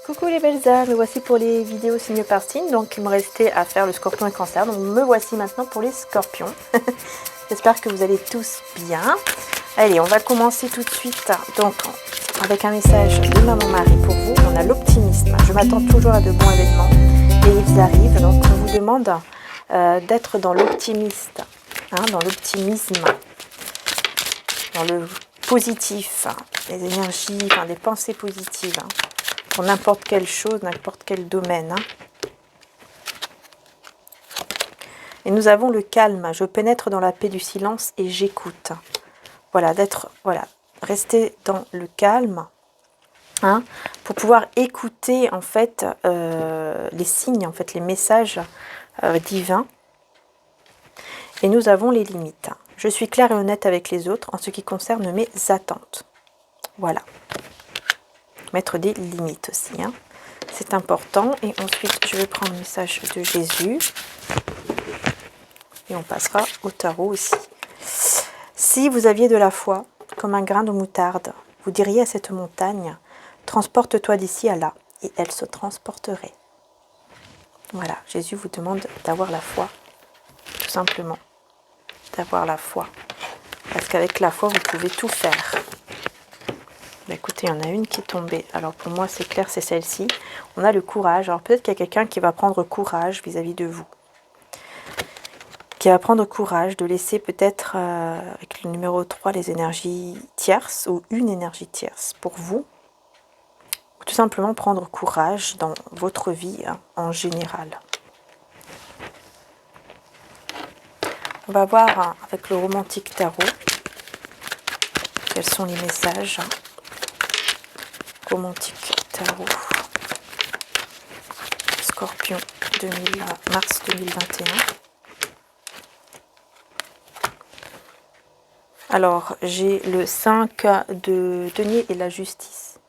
Coucou les belles âmes, me voici pour les vidéos signe par signe. Donc il me restait à faire le scorpion et cancer. Donc me voici maintenant pour les scorpions. J'espère que vous allez tous bien. Allez, on va commencer tout de suite. Donc avec un message de Maman Marie pour vous. On a l'optimisme. Je m'attends toujours à de bons événements et ils arrivent. Donc on vous demande d'être dans l'optimiste, dans l'optimisme, dans le positif, les énergies, des pensées positives. Pour n'importe quelle chose, n'importe quel domaine. Et nous avons le calme. Je pénètre dans la paix du silence et j'écoute. Voilà, rester dans le calme, pour pouvoir écouter en fait les signes, en fait les messages divins. Et nous avons les limites. Je suis claire et honnête avec les autres en ce qui concerne mes attentes. Voilà. Mettre des limites aussi, c'est important. Et ensuite je vais prendre le message de Jésus et on passera au tarot aussi. Si vous aviez de la foi comme un grain de moutarde, vous diriez à cette montagne, transporte-toi d'ici à là, et elle se transporterait. Voilà, Jésus vous demande d'avoir la foi, tout simplement, d'avoir la foi, parce qu'avec la foi vous pouvez tout faire. Écoutez, il y en a une qui est tombée. Alors pour moi, c'est clair, c'est celle-ci. On a le courage. Alors peut-être qu'il y a quelqu'un qui va prendre courage vis-à-vis de vous. Qui va prendre courage de laisser peut-être, avec le numéro 3, les énergies tierces ou une énergie tierce pour vous. Ou tout simplement prendre courage dans votre vie en général. On va voir avec le romantique tarot quels sont les messages. Romantique tarot Scorpion mars 2021. Alors j'ai le 5 de denier et la justice.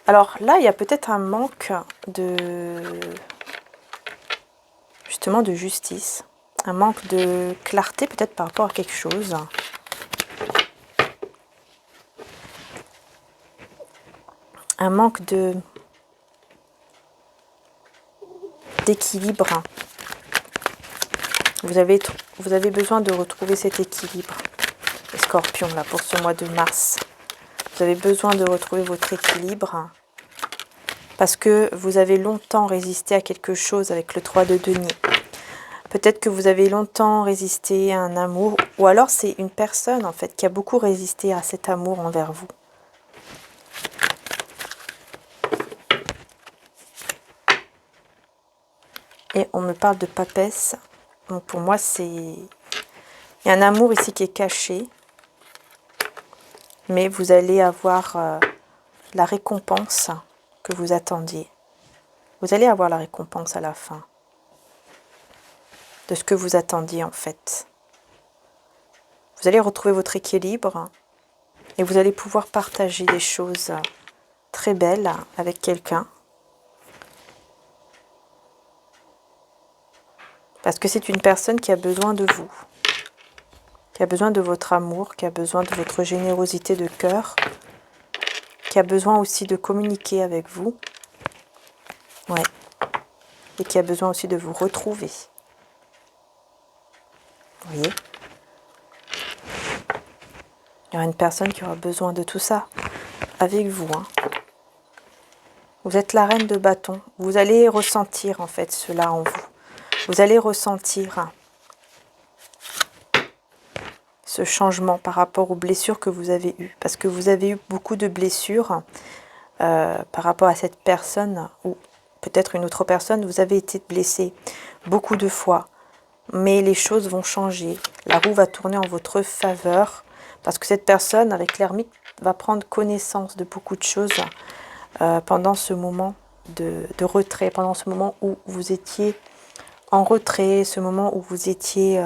Alors là il y a peut-être un manque justement de justice, un manque de clarté peut-être par rapport à quelque chose. Un manque d'équilibre. Vous avez besoin de retrouver cet équilibre, les scorpions, là, pour ce mois de mars. Vous avez besoin de retrouver votre équilibre parce que vous avez longtemps résisté à quelque chose avec le 3 de denier. Peut-être que vous avez longtemps résisté à un amour, ou alors c'est une personne, en fait, qui a beaucoup résisté à cet amour envers vous. Et on me parle de papesse. Donc pour moi, il y a un amour ici qui est caché. Mais vous allez avoir la récompense que vous attendiez. Vous allez avoir la récompense à la fin. De ce que vous attendiez en fait. Vous allez retrouver votre équilibre. Et vous allez pouvoir partager des choses très belles avec quelqu'un. Parce que c'est une personne qui a besoin de vous, qui a besoin de votre amour, qui a besoin de votre générosité de cœur, qui a besoin aussi de communiquer avec vous, et qui a besoin aussi de vous retrouver. Vous voyez ? Il y aura une personne qui aura besoin de tout ça avec vous. Vous êtes la reine de bâton. Vous allez ressentir en fait cela en vous. Vous allez ressentir ce changement par rapport aux blessures que vous avez eues. Parce que vous avez eu beaucoup de blessures par rapport à cette personne ou peut-être une autre personne. Vous avez été blessé beaucoup de fois. Mais les choses vont changer. La roue va tourner en votre faveur. Parce que cette personne, avec l'ermite, va prendre connaissance de beaucoup de choses pendant ce moment de retrait. Pendant ce moment où vous étiez en retrait, ce moment où vous étiez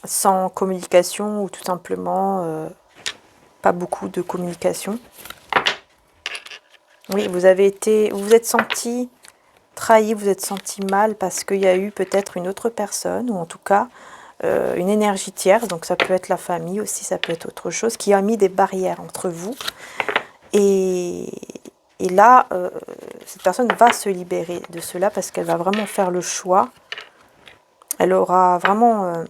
sans communication ou tout simplement pas beaucoup de communication. Oui, vous vous êtes senti trahi, vous êtes senti mal parce qu'il y a eu peut-être une autre personne ou en tout cas une énergie tierce, donc ça peut être la famille aussi, ça peut être autre chose, qui a mis des barrières entre vous Et, et là, cette personne va se libérer de cela parce qu'elle va vraiment faire le choix. Elle aura vraiment...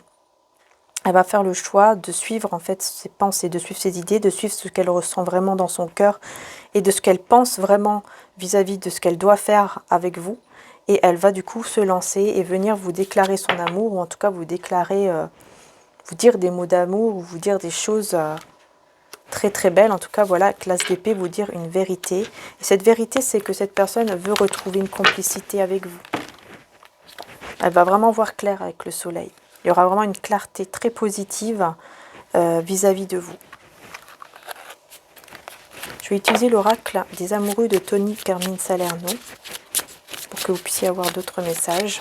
elle va faire le choix de suivre en fait ses pensées, de suivre ses idées, de suivre ce qu'elle ressent vraiment dans son cœur et de ce qu'elle pense vraiment vis-à-vis de ce qu'elle doit faire avec vous. Et elle va du coup se lancer et venir vous déclarer son amour, ou en tout cas vous déclarer, vous dire des mots d'amour, ou vous dire des choses très très belles. En tout cas, voilà, classe d'épée, vous dire une vérité. Et cette vérité, c'est que cette personne veut retrouver une complicité avec vous. Elle va vraiment voir clair avec le soleil. Il y aura vraiment une clarté très positive vis-à-vis de vous. Je vais utiliser l'oracle des amoureux de Tony Carmine Salerno pour que vous puissiez avoir d'autres messages.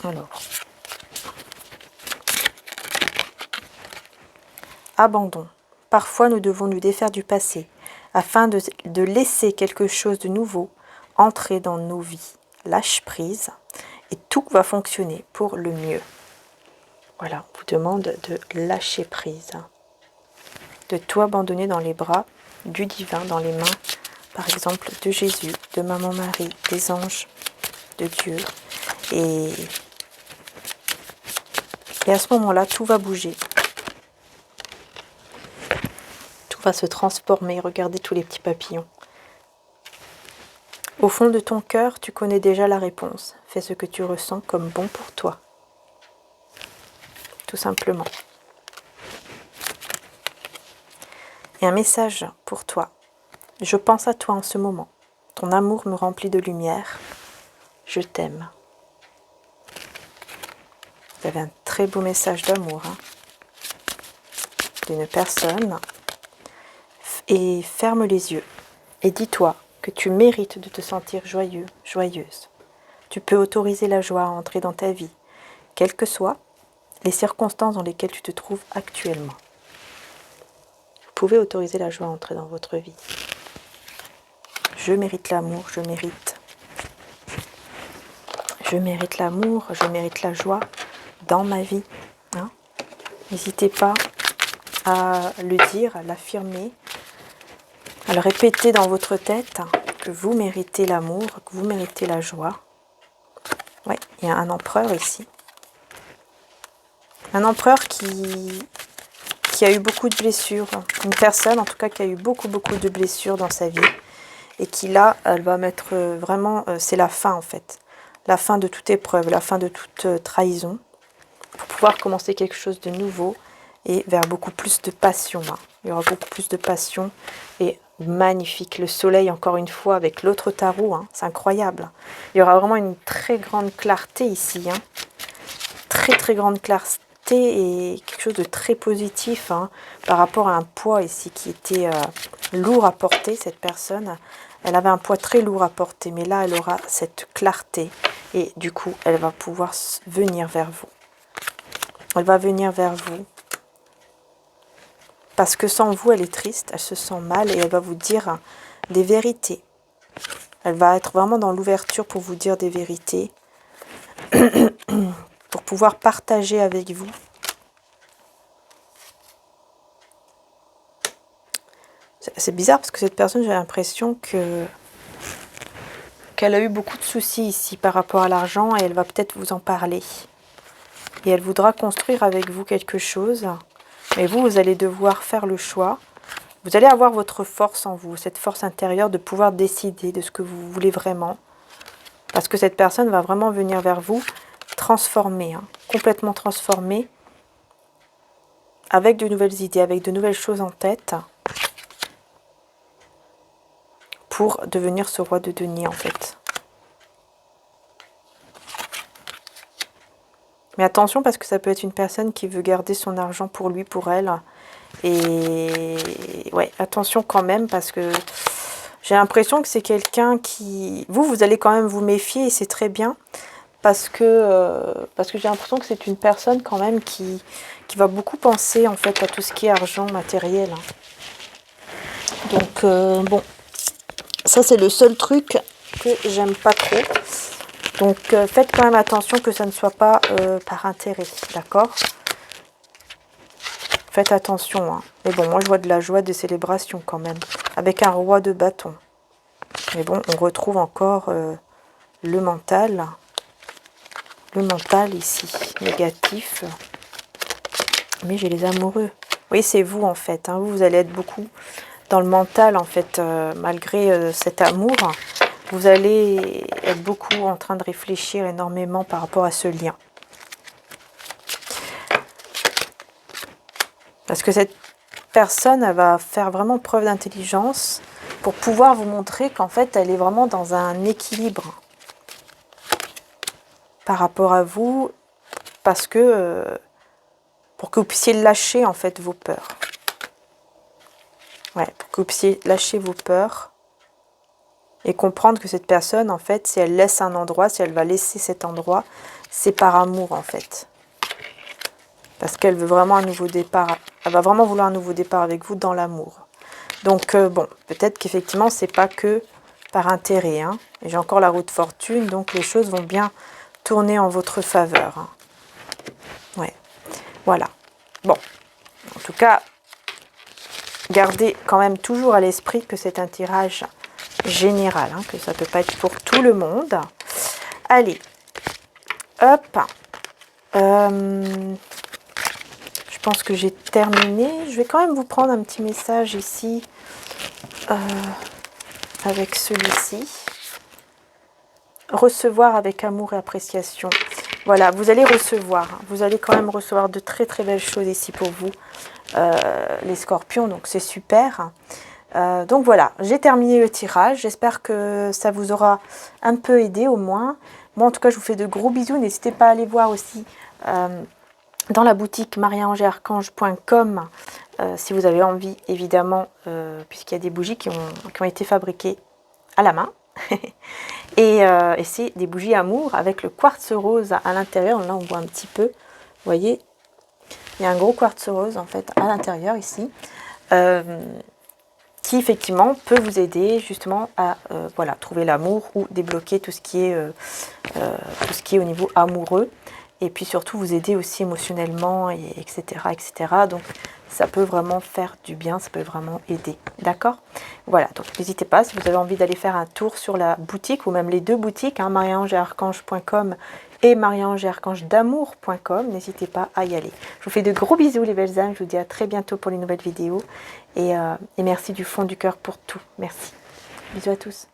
Alors, abandon. Parfois, nous devons nous défaire du passé afin de laisser quelque chose de nouveau entrer dans nos vies. Lâche prise et tout va fonctionner pour le mieux. Voilà, on vous demande de lâcher prise, de tout abandonner dans les bras du divin, dans les mains, par exemple, de Jésus, de Maman Marie, des anges, de Dieu. Et à ce moment-là, tout va bouger. Tout va se transformer. Regardez tous les petits papillons. Au fond de ton cœur, tu connais déjà la réponse. Fais ce que tu ressens comme bon pour toi. Tout simplement. Et un message pour toi. Je pense à toi en ce moment. Ton amour me remplit de lumière. Je t'aime. Vous avez un très beau message d'amour d'une personne. Et ferme les yeux. Et dis-toi que tu mérites de te sentir joyeux, joyeuse. Tu peux autoriser la joie à entrer dans ta vie, quelles que soient les circonstances dans lesquelles tu te trouves actuellement. Vous pouvez autoriser la joie à entrer dans votre vie. Je mérite l'amour, je mérite l'amour, je mérite la joie dans ma vie. N'hésitez pas à le dire, à l'affirmer, à le répéter dans votre tête, que vous méritez l'amour, que vous méritez la joie. Oui, il y a un empereur ici. Un empereur qui a eu beaucoup de blessures. Une personne, en tout cas, qui a eu beaucoup de blessures dans sa vie. Et qui, là, elle va mettre vraiment... c'est la fin, en fait. La fin de toute épreuve, la fin de toute trahison. Pour pouvoir commencer quelque chose de nouveau et vers beaucoup plus de passion. Il y aura beaucoup plus de passion et magnifique. Le soleil, encore une fois, avec l'autre tarot. C'est incroyable. Il y aura vraiment une très grande clarté ici. Très grande clarté et quelque chose de très positif par rapport à un poids ici qui était lourd à porter. Cette personne, elle avait un poids très lourd à porter, mais là, elle aura cette clarté et du coup, elle va pouvoir venir vers vous. Elle va venir vers vous parce que sans vous, elle est triste, elle se sent mal et elle va vous dire des vérités. Elle va être vraiment dans l'ouverture pour vous dire des vérités, pour pouvoir partager avec vous. C'est bizarre parce que cette personne, j'ai l'impression qu'elle a eu beaucoup de soucis ici par rapport à l'argent et elle va peut-être vous en parler. Et elle voudra construire avec vous quelque chose. Mais vous allez devoir faire le choix. Vous allez avoir votre force en vous, cette force intérieure de pouvoir décider de ce que vous voulez vraiment. Parce que cette personne va vraiment venir vers vous transformée, complètement transformée, avec de nouvelles idées, avec de nouvelles choses en tête, pour devenir ce roi de denier en fait. Mais attention parce que ça peut être une personne qui veut garder son argent pour lui, pour elle. Et ouais, attention quand même parce que j'ai l'impression que c'est quelqu'un qui... Vous allez quand même vous méfier et c'est très bien. Parce que j'ai l'impression que c'est une personne quand même qui va beaucoup penser en fait à tout ce qui est argent, matériel. Donc bon, ça c'est le seul truc que j'aime pas trop. Donc faites quand même attention que ça ne soit pas par intérêt, d'accord? Faites attention, hein. Mais bon, moi je vois de la joie, des célébrations quand même. Avec un roi de bâton. Mais bon, on retrouve encore le mental. Le mental ici, négatif. Mais j'ai les amoureux. Oui, c'est vous en fait. Hein. Vous allez être beaucoup dans le mental en fait. Malgré cet amour, vous allez être beaucoup en train de réfléchir énormément par rapport à ce lien. Parce que cette personne, elle va faire vraiment preuve d'intelligence pour pouvoir vous montrer qu'en fait, elle est vraiment dans un équilibre par rapport à vous, parce que pour que vous puissiez lâcher en fait vos peurs. Ouais, pour que vous puissiez lâcher vos peurs et comprendre que cette personne, en fait, si elle laisse un endroit, si elle va laisser cet endroit, c'est par amour en fait. Parce qu'elle veut vraiment un nouveau départ. Elle va vraiment vouloir un nouveau départ avec vous dans l'amour. Donc, bon, peut-être qu'effectivement, c'est pas que par intérêt. Hein. J'ai encore la roue de fortune, donc les choses vont bien tourner en votre faveur. Hein. Ouais, voilà. Bon, en tout cas, gardez quand même toujours à l'esprit que c'est un tirage général, hein, que ça ne peut pas être pour tout le monde. Allez, hop. Je pense que j'ai terminé. Je vais quand même vous prendre un petit message ici avec celui-ci. Recevoir avec amour et appréciation. Voilà, vous allez recevoir. Vous allez quand même recevoir de très très belles choses ici pour vous, les scorpions. Donc c'est super. Donc voilà, j'ai terminé le tirage. J'espère que ça vous aura un peu aidé au moins. Moi en tout cas, je vous fais de gros bisous. N'hésitez pas à aller voir aussi dans la boutique mariaangearchange.com si vous avez envie, évidemment, puisqu'il y a des bougies qui ont été fabriquées à la main. et c'est des bougies amour avec le quartz rose à l'intérieur. Là, on voit un petit peu. Vous voyez, il y a un gros quartz rose en fait à l'intérieur ici. Qui effectivement peut vous aider justement à voilà, trouver l'amour ou débloquer tout ce qui est au niveau amoureux, et puis surtout vous aider aussi émotionnellement, et etc., etc. Donc ça peut vraiment faire du bien, ça peut vraiment aider, d'accord? Voilà, donc n'hésitez pas, si vous avez envie d'aller faire un tour sur la boutique, ou même les deux boutiques, hein, mariaangearchange.com et mariaangearchangedamour.com, n'hésitez pas à y aller. Je vous fais de gros bisous les belles âmes, je vous dis à très bientôt pour les nouvelles vidéos, et merci du fond du cœur pour tout, merci. Bisous à tous.